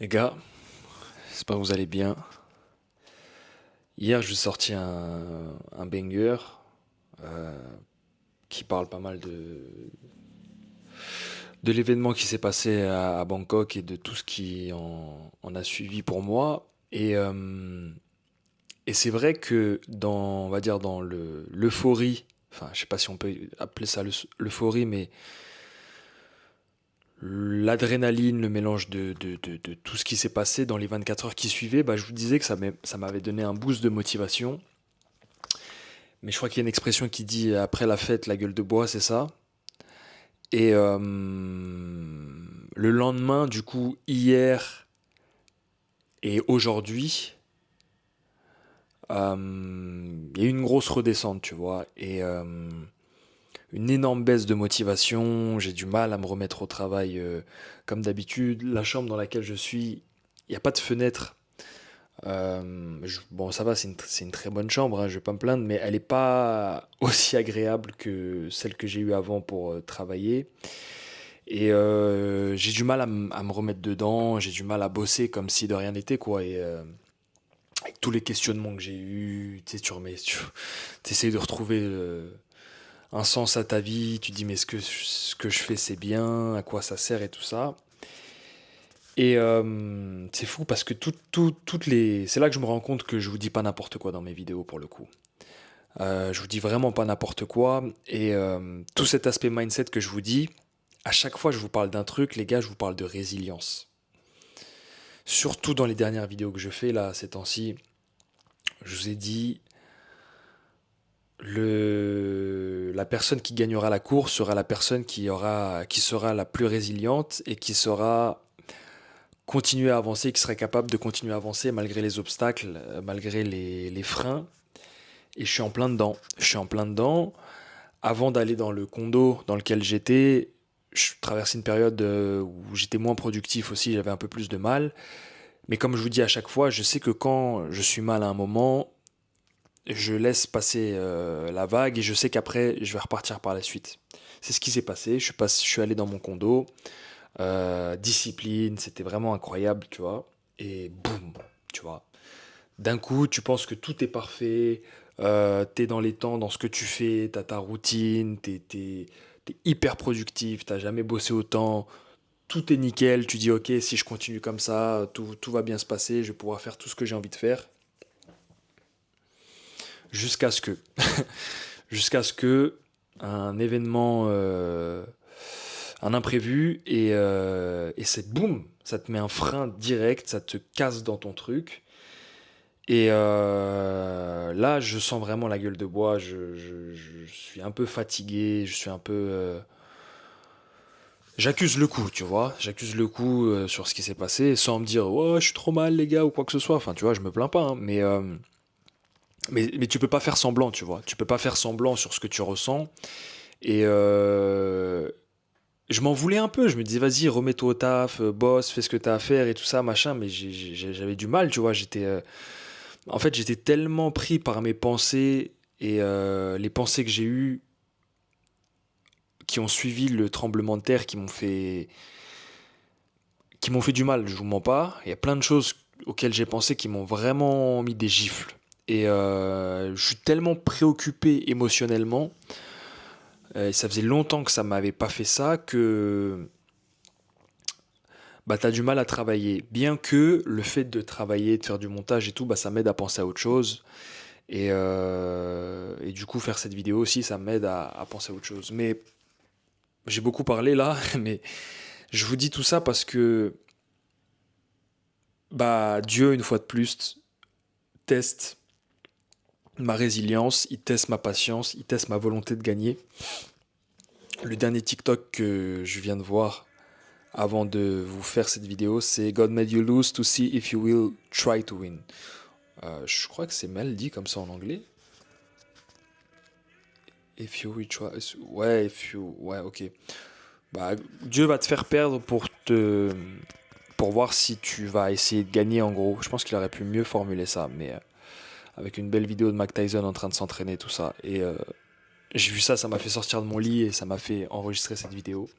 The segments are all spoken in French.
Les gars, j'espère que vous allez bien. Hier, je vous ai sorti un banger euh, qui parle pas mal de l'événement qui s'est passé à Bangkok et de tout ce qui en a suivi pour moi. Et c'est vrai que dans, on va dire, dans l'euphorie, enfin, je sais pas si on peut appeler ça l'euphorie, mais l'adrénaline, le mélange de tout ce qui s'est passé dans les 24 heures qui suivaient, bah, je vous disais que ça m'avait donné un boost de motivation. Mais je crois qu'il y a une expression qui dit après la fête, la gueule de bois, c'est ça. Et le lendemain, du coup, hier et aujourd'hui, il y a eu une grosse redescente, tu vois. Et une énorme baisse de motivation. J'ai du mal à me remettre au travail comme d'habitude. La chambre dans laquelle je suis, il n'y a pas de fenêtre. Bon, ça va, c'est une très bonne chambre, hein, je vais pas me plaindre, mais elle n'est pas aussi agréable que celle que j'ai eue avant pour travailler. Et j'ai du mal à me remettre dedans, j'ai du mal à bosser comme si de rien n'était, quoi. Et avec tous les questionnements que j'ai eus, tu sais, tu essayes de retrouver un sens à ta vie, tu te dis, mais ce que je fais, c'est bien, à quoi ça sert et tout ça. Et c'est fou parce que toutes les. C'est là que je me rends compte que je vous dis pas n'importe quoi dans mes vidéos pour le coup. Je vous dis vraiment pas n'importe quoi. Et tout cet aspect mindset que je vous dis, à chaque fois que je vous parle d'un truc, les gars, je vous parle de résilience. Surtout dans les dernières vidéos que je fais là, ces temps-ci, je vous ai dit, la personne qui gagnera la course sera la personne qui sera la plus résiliente et qui saura continuer à avancer, qui serait capable de continuer à avancer malgré les obstacles, malgré les freins. Et je suis en plein dedans. Je suis en plein dedans. Avant d'aller dans le condo dans lequel j'étais, je traversais une période où j'étais moins productif aussi, j'avais un peu plus de mal. Mais comme je vous dis à chaque fois, je sais que quand je suis mal à un moment, je laisse passer la vague et je sais qu'après, je vais repartir par la suite. C'est ce qui s'est passé. Je suis allé dans mon condo, discipline, c'était vraiment incroyable, tu vois. Et boum, tu vois. D'un coup, tu penses que tout est parfait, t'es dans les temps, dans ce que tu fais, t'as ta routine, t'es hyper productif, t'as jamais bossé autant, tout est nickel, tu dis ok, si je continue comme ça, tout va bien se passer, je vais pouvoir faire tout ce que j'ai envie de faire, jusqu'à ce que, jusqu'à ce que un événement, un imprévu, et c'est boum, ça te met un frein direct, ça te casse dans ton truc. Et là, je sens vraiment la gueule de bois. Je suis un peu fatigué. Je suis un peu. J'accuse le coup, tu vois. J'accuse le coup sur ce qui s'est passé, sans me dire, ouais, je suis trop mal, les gars, ou quoi que ce soit. Enfin, tu vois, je me plains pas, hein, mais tu peux pas faire semblant, tu vois. Tu peux pas faire semblant sur ce que tu ressens. Et je m'en voulais un peu. Je me disais, vas-y, remets-toi au taf, bosse, fais ce que t'as à faire et tout ça, machin. Mais j'avais du mal, tu vois. En fait, j'étais tellement pris par mes pensées et les pensées que j'ai eues qui ont suivi le tremblement de terre qui m'ont fait du mal, je vous mens pas. Il y a plein de choses auxquelles j'ai pensé qui m'ont vraiment mis des gifles. Et je suis tellement préoccupé émotionnellement, et ça faisait longtemps que ça m'avait pas fait ça, que bah, t'as du mal à travailler. Bien que le fait de travailler, de faire du montage et tout, bah, ça m'aide à penser à autre chose. Et du coup, faire cette vidéo aussi, ça m'aide à penser à autre chose. Mais j'ai beaucoup parlé là, mais je vous dis tout ça parce que bah Dieu, une fois de plus, teste ma résilience, il teste ma patience, il teste ma volonté de gagner. Le dernier TikTok que je viens de voir avant de vous faire cette vidéo, c'est God made you lose to see if you will try to win. Je crois que c'est mal dit comme ça en anglais. If you will try. Ouais, if you. Ouais, ok. Bah, Dieu va te faire perdre pour voir si tu vas essayer de gagner en gros. Je pense qu'il aurait pu mieux formuler ça, mais avec une belle vidéo de Mike Tyson en train de s'entraîner, tout ça. Et j'ai vu ça, ça m'a fait sortir de mon lit et ça m'a fait enregistrer cette vidéo.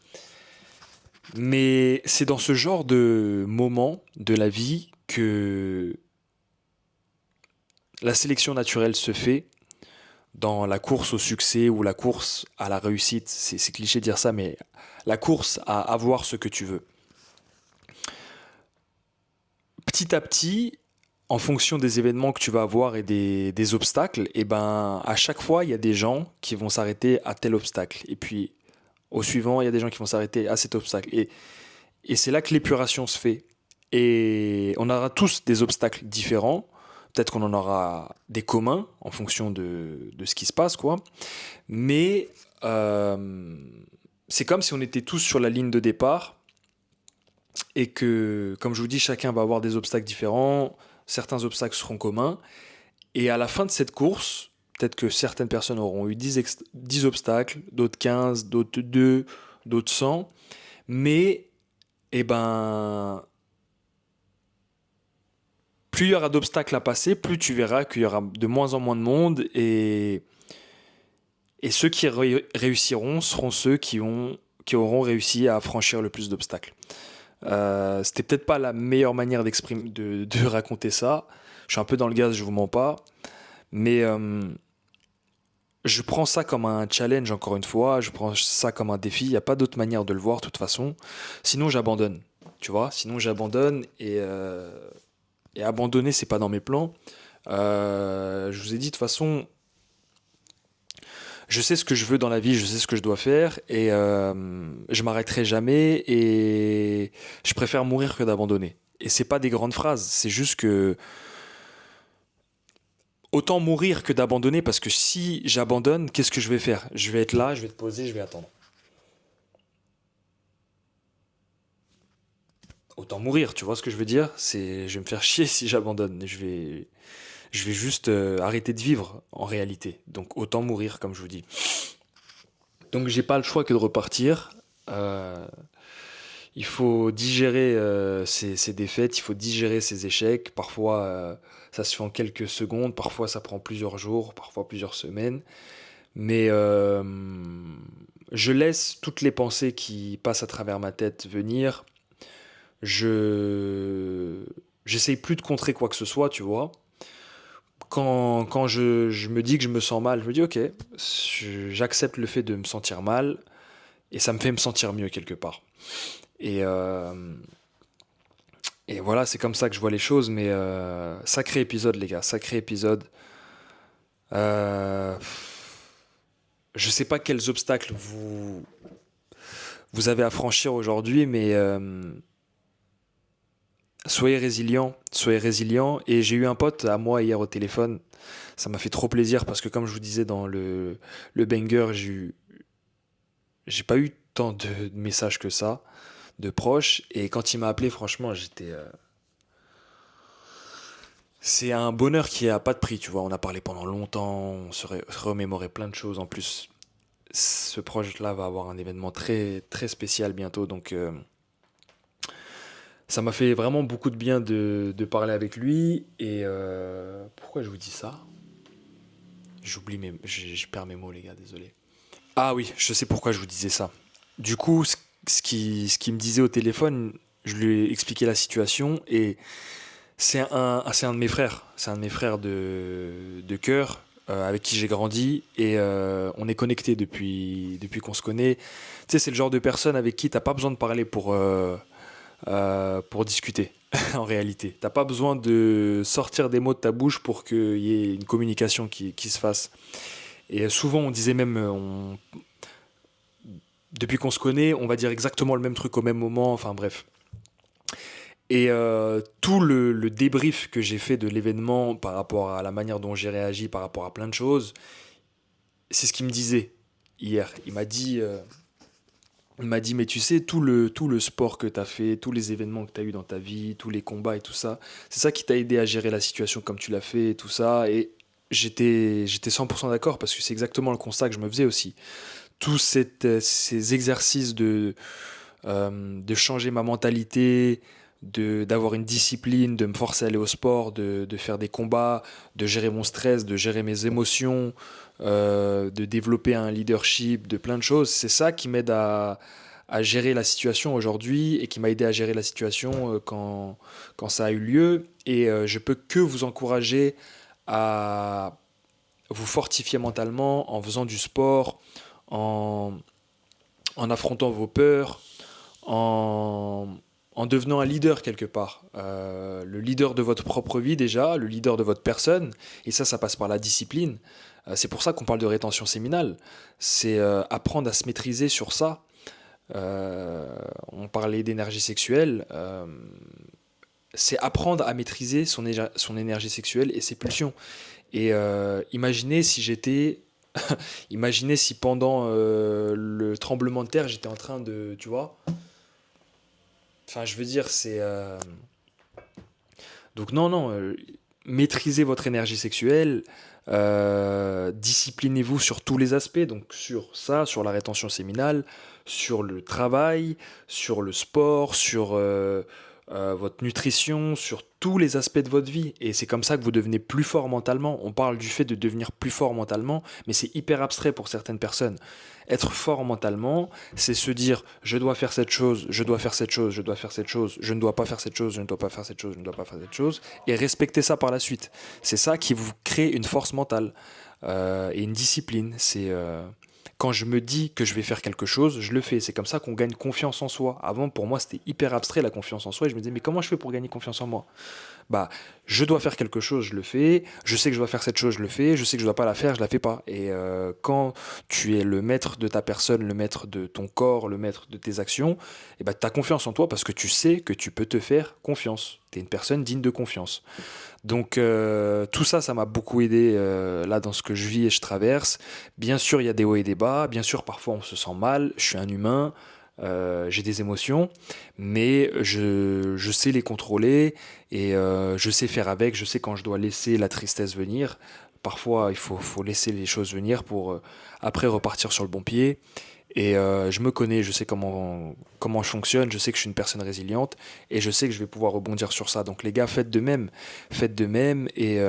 Mais c'est dans ce genre de moment de la vie que la sélection naturelle se fait dans la course au succès ou la course à la réussite. C'est cliché de dire ça, mais la course à avoir ce que tu veux. Petit à petit, en fonction des événements que tu vas avoir et des obstacles, et ben à chaque fois, il y a des gens qui vont s'arrêter à tel obstacle. Et puis au suivant, il y a des gens qui vont s'arrêter à cet obstacle. Et c'est là que l'épuration se fait. Et on aura tous des obstacles différents. Peut-être qu'on en aura des communs en fonction de ce qui se passe, quoi. Mais euh, c'est comme si on était tous sur la ligne de départ et que, comme je vous dis, chacun va avoir des obstacles différents. Certains obstacles seront communs. Et à la fin de cette course, peut-être que certaines personnes auront eu 10 obstacles, d'autres 15, d'autres 2, d'autres 100. Mais, eh ben, plus il y aura d'obstacles à passer, plus tu verras qu'il y aura de moins en moins de monde et ceux qui réussiront seront ceux qui auront réussi à franchir le plus d'obstacles. C'était peut-être pas la meilleure manière de raconter ça. Je suis un peu dans le gaz, je vous mens pas. Mais je prends ça comme un challenge, encore une fois. Je prends ça comme un défi. Il n'y a pas d'autre manière de le voir, de toute façon. Sinon, j'abandonne. Tu vois, sinon j'abandonne et abandonner, c'est pas dans mes plans. Je vous ai dit, de toute façon, je sais ce que je veux dans la vie, je sais ce que je dois faire et je m'arrêterai jamais et je préfère mourir que d'abandonner. Et c'est pas des grandes phrases, c'est juste que autant mourir que d'abandonner parce que si j'abandonne, qu'est-ce que je vais faire? Je vais être là, je vais te poser, je vais attendre. Autant mourir, tu vois ce que je veux dire? Je vais me faire chier si j'abandonne. Je vais juste arrêter de vivre en réalité. Donc autant mourir, comme je vous dis. Donc j'ai pas le choix que de repartir. Euh, il faut digérer ces défaites, il faut digérer ces échecs. Parfois, ça se fait en quelques secondes, parfois ça prend plusieurs jours, parfois plusieurs semaines. Mais je laisse toutes les pensées qui passent à travers ma tête venir. Je J'essaye plus de contrer quoi que ce soit, tu vois. Quand je me dis que je me sens mal, je me dis ok, j'accepte le fait de me sentir mal et ça me fait me sentir mieux quelque part. Et, et voilà, c'est comme ça que je vois les choses, mais sacré épisode les gars, sacré épisode. Euh, je sais pas quels obstacles vous avez à franchir aujourd'hui, mais soyez résilient. Et j'ai eu un pote à moi hier au téléphone, ça m'a fait trop plaisir parce que comme je vous disais dans le banger, j'ai pas eu tant de messages que ça, de proches. Et quand il m'a appelé, franchement, c'est un bonheur qui a pas de prix, tu vois. On a parlé pendant longtemps, on se remémorait plein de choses. En plus, ce projet-là va avoir un événement très, très spécial bientôt. Donc, ça m'a fait vraiment beaucoup de bien de parler avec lui. Et pourquoi je vous dis ça? Je perds mes mots, les gars, désolé. Ah oui, je sais pourquoi je vous disais ça. Du coup, ce qui me disait au téléphone, je lui ai expliqué la situation et c'est un de mes frères. C'est un de mes frères de cœur avec qui j'ai grandi et on est connecté depuis qu'on se connaît. Tu sais, c'est le genre de personne avec qui t'as pas besoin de parler pour discuter, en réalité. T'as pas besoin de sortir des mots de ta bouche pour qu'il y ait une communication qui se fasse. Et souvent, on disait même, depuis qu'on se connaît, on va dire exactement le même truc au même moment, enfin bref. Et tout le débrief que j'ai fait de l'événement par rapport à la manière dont j'ai réagi, par rapport à plein de choses, c'est ce qu'il me disait hier. Il m'a dit, mais tu sais, tout le sport que tu as fait, tous les événements que tu as eu dans ta vie, tous les combats et tout ça, c'est ça qui t'a aidé à gérer la situation comme tu l'as fait et tout ça. Et j'étais 100% d'accord parce que c'est exactement le constat que je me faisais aussi. Tous ces exercices de changer ma mentalité, d'avoir une discipline, de me forcer à aller au sport, de faire des combats, de gérer mon stress, de gérer mes émotions, de développer un leadership, de plein de choses. C'est ça qui m'aide à à gérer la situation aujourd'hui et qui m'a aidé à gérer la situation quand ça a eu lieu. Et je peux que vous encourager à vous fortifier mentalement en faisant du sport, en, en affrontant vos peurs, en, en devenant un leader quelque part. Le leader de votre propre vie déjà, le leader de votre personne, et ça passe par la discipline. C'est pour ça qu'on parle de rétention séminale. C'est apprendre à se maîtriser sur ça. On parlait d'énergie sexuelle. C'est apprendre à maîtriser son énergie sexuelle et ses pulsions. Et imaginez si j'étais... Imaginez si pendant le tremblement de terre, j'étais en train de... Tu vois. Enfin, je veux dire, c'est... Donc non, non, maîtrisez votre énergie sexuelle, disciplinez-vous sur tous les aspects, donc sur ça, sur la rétention séminale, sur le travail, sur le sport, sur votre nutrition, sur tous les aspects de votre vie. Et c'est comme ça que vous devenez plus fort mentalement. On parle du fait de devenir plus fort mentalement, mais c'est hyper abstrait pour certaines personnes. Être fort mentalement, c'est se dire je dois faire cette chose, je dois faire cette chose, je dois faire cette chose, je ne dois pas faire cette chose, je ne dois pas faire cette chose, je ne dois pas faire cette chose, et respecter ça par la suite. C'est ça qui vous crée une force mentale et une discipline. C'est quand je me dis que je vais faire quelque chose, je le fais. C'est comme ça qu'on gagne confiance en soi. Avant, pour moi, c'était hyper abstrait la confiance en soi, et je me disais mais comment je fais pour gagner confiance en moi? Bah, je dois faire quelque chose, je le fais. Je sais que je dois faire cette chose, je le fais. Je sais que je dois pas la faire, je la fais pas. Et quand tu es le maître de ta personne, le maître de ton corps, le maître de tes actions, et bah, tu as confiance en toi parce que tu sais que tu peux te faire confiance. Tu es une personne digne de confiance. Donc tout ça, ça m'a beaucoup aidé là dans ce que je vis et je traverse. Bien sûr, il y a des hauts et des bas. Bien sûr, parfois on se sent mal. Je suis un humain. J'ai des émotions, mais je sais les contrôler et je sais faire avec. Je sais quand je dois laisser la tristesse venir. Parfois, faut laisser les choses venir pour après repartir sur le bon pied. Et je me connais, je sais comment je fonctionne, je sais que je suis une personne résiliente et je sais que je vais pouvoir rebondir sur ça. Donc les gars, faites de même et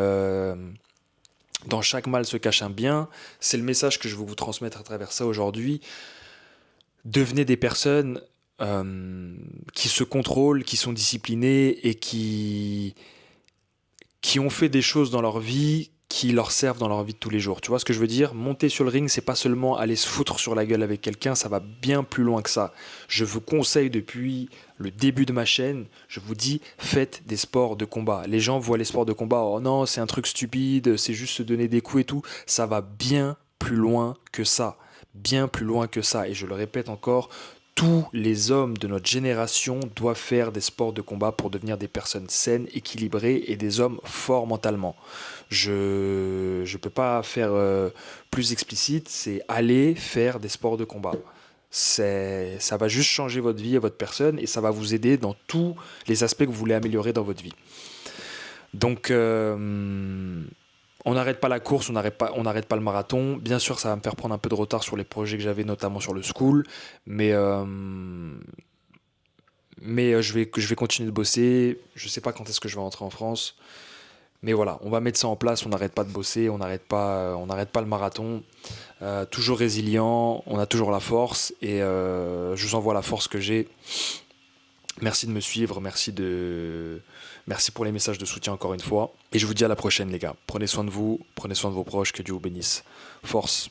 dans chaque mal se cache un bien. C'est le message que je veux vous transmettre à travers ça aujourd'hui. Devenez des personnes qui se contrôlent, qui sont disciplinées et qui ont fait des choses dans leur vie qui leur servent dans leur vie de tous les jours. Tu vois ce que je veux dire? Monter sur le ring, c'est pas seulement aller se foutre sur la gueule avec quelqu'un, ça va bien plus loin que ça. Je vous conseille depuis le début de ma chaîne, je vous dis, faites des sports de combat. Les gens voient les sports de combat, oh non, c'est un truc stupide, c'est juste se donner des coups et tout. Ça va bien plus loin que ça. Bien plus loin que ça. Et je le répète encore, tous les hommes de notre génération doivent faire des sports de combat pour devenir des personnes saines, équilibrées et des hommes forts mentalement. Je ne peux pas faire plus explicite, c'est aller faire des sports de combat. Ça va juste changer votre vie et votre personne et ça va vous aider dans tous les aspects que vous voulez améliorer dans votre vie. Donc, on n'arrête pas la course, on n'arrête pas le marathon. Bien sûr, ça va me faire prendre un peu de retard sur les projets que j'avais, notamment sur le school. Mais, je vais continuer de bosser. Je ne sais pas quand est-ce que je vais rentrer en France. Mais voilà, on va mettre ça en place. On n'arrête pas de bosser, on n'arrête pas le marathon. Toujours résilient, on a toujours la force. Et je vous envoie la force que j'ai. Merci de me suivre, merci pour les messages de soutien encore une fois. Et je vous dis à la prochaine les gars. Prenez soin de vous, prenez soin de vos proches, que Dieu vous bénisse. Force.